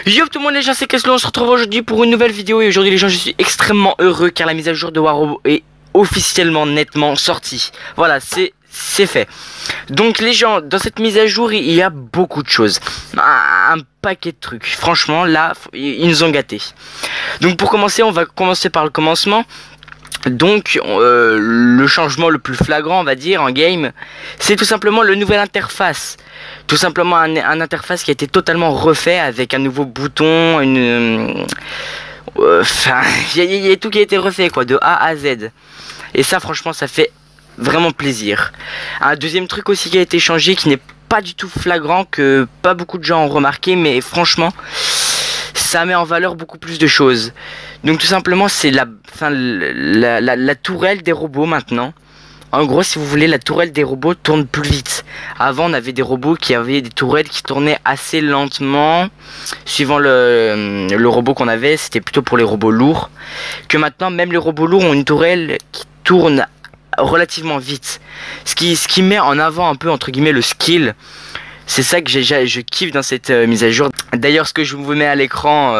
Yo tout le monde les gens, c'est Keslo, on se retrouve aujourd'hui pour une nouvelle vidéo. Et aujourd'hui les gens, je suis extrêmement heureux car la mise à jour de War Robo est officiellement nettement sortie. Voilà, c'est fait. Donc les gens, dans cette mise à jour il y a beaucoup de choses, un paquet de trucs. Franchement là, ils nous ont gâtés. Donc pour commencer, on va commencer par le commencement. Donc le changement le plus flagrant, on va dire, en game, c'est tout simplement le nouvel interface. Tout simplement un interface qui a été totalement refait avec un nouveau bouton, enfin, il y a tout qui a été refait quoi, de A à Z. Et ça franchement ça fait vraiment plaisir. Un deuxième truc aussi qui a été changé, qui n'est pas du tout flagrant, que pas beaucoup de gens ont remarqué, mais franchement ça met en valeur beaucoup plus de choses. Donc tout simplement c'est la tourelle des robots maintenant. En gros, si vous voulez, la tourelle des robots tourne plus vite. Avant, on avait des robots qui avaient des tourelles qui tournaient assez lentement. Suivant le robot qu'on avait, c'était plutôt pour les robots lourds. Que maintenant, même les robots lourds ont une tourelle qui tourne relativement vite. Ce qui met en avant un peu, entre guillemets, le skill. C'est ça que je kiffe dans cette mise à jour. D'ailleurs, ce que je vous mets à l'écran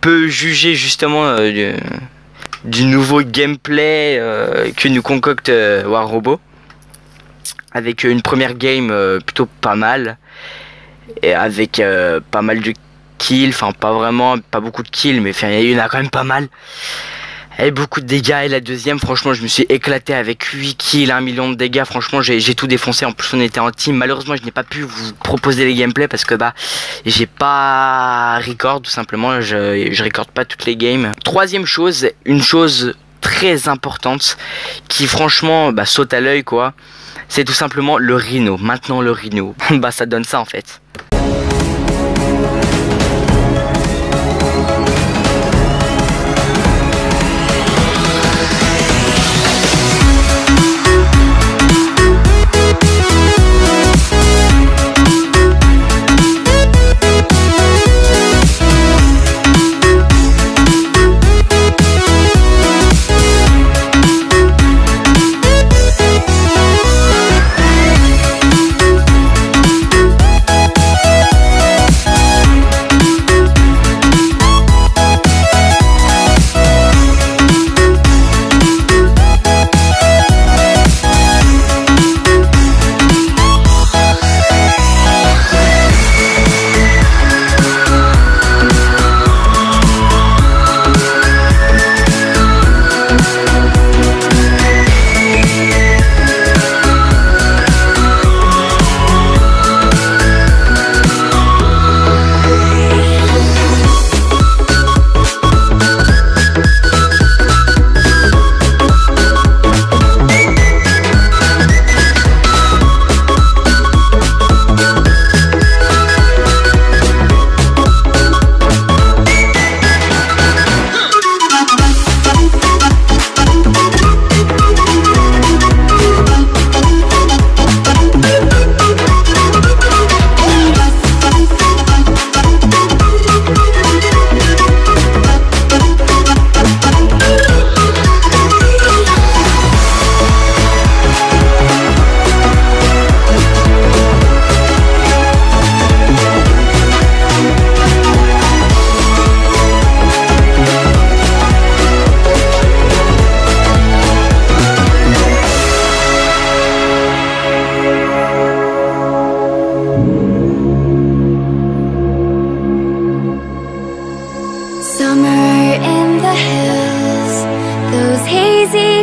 peut juger justement du nouveau gameplay que nous concocte War Robo, avec une première game plutôt pas mal, et avec pas mal de kills, enfin pas beaucoup de kills, mais il y en a quand même pas mal, et beaucoup de dégâts. Et la deuxième, franchement je me suis éclaté avec 8 kills, 1 million de dégâts. Franchement j'ai tout défoncé. En plus on était en team. Malheureusement je n'ai pas pu vous proposer les gameplays parce que j'ai pas record, tout simplement. Je recorde pas toutes les games. Troisième chose, une chose très importante qui franchement saute à l'œil quoi, c'est tout simplement le Rhino. Maintenant le Rhino, ça donne ça en fait.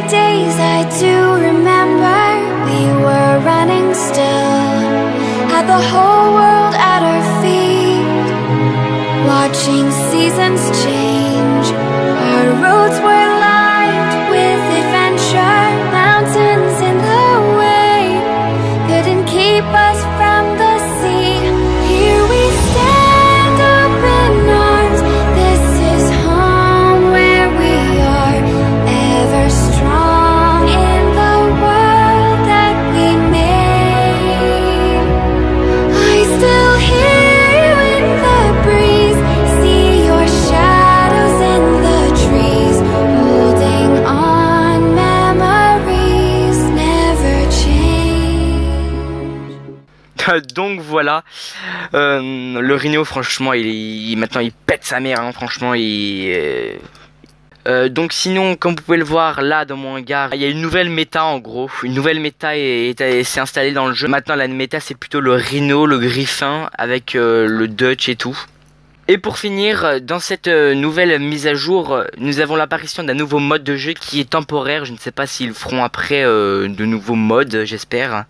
Days I do remember, we were running still, had the whole world at our feet, watching seasons change. Our roads were lined with adventure, mountains in the way couldn't keep us from the sea. Here we stand, open arms, this is home where we are, ever strong in the world that we made. I still Donc voilà, le Rhino franchement maintenant il pète sa mère, hein, franchement donc sinon, comme vous pouvez le voir là dans mon hangar, il y a une nouvelle méta en gros. Une nouvelle méta s'est installée dans le jeu. Maintenant la méta c'est plutôt le Rhino, le Griffin avec le Dutch et tout. Et pour finir, dans cette nouvelle mise à jour, nous avons l'apparition d'un nouveau mode de jeu qui est temporaire. Je ne sais pas s'ils feront après de nouveaux modes, j'espère.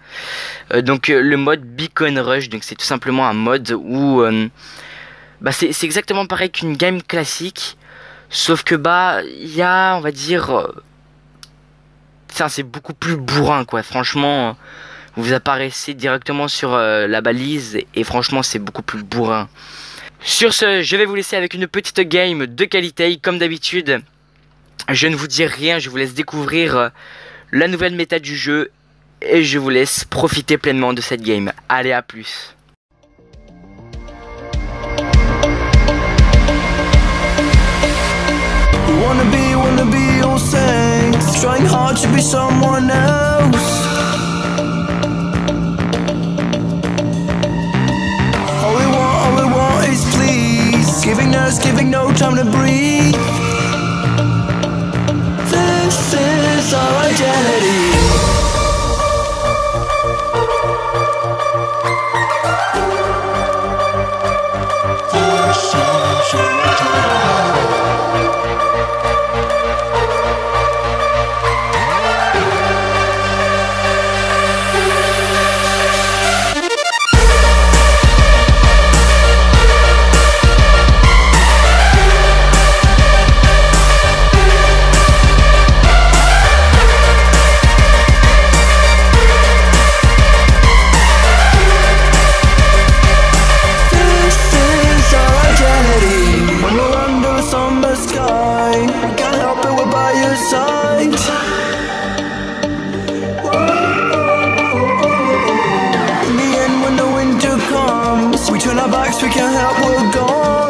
Donc le mode Beacon Rush, donc c'est tout simplement un mode où c'est exactement pareil qu'une game classique. Sauf que il y a, on va dire, c'est beaucoup plus bourrin quoi. Franchement, vous apparaissez directement sur la balise et franchement c'est beaucoup plus bourrin. Sur ce, je vais vous laisser avec une petite game de qualité. Comme d'habitude, je ne vous dis rien, je vous laisse découvrir la nouvelle méta du jeu et je vous laisse profiter pleinement de cette game. Allez, à plus. Wanna be all saints, trying hard to be someone else. All we want is please, giving no time to breathe. This is our identity. We turn our backs, we can't help, we're gone.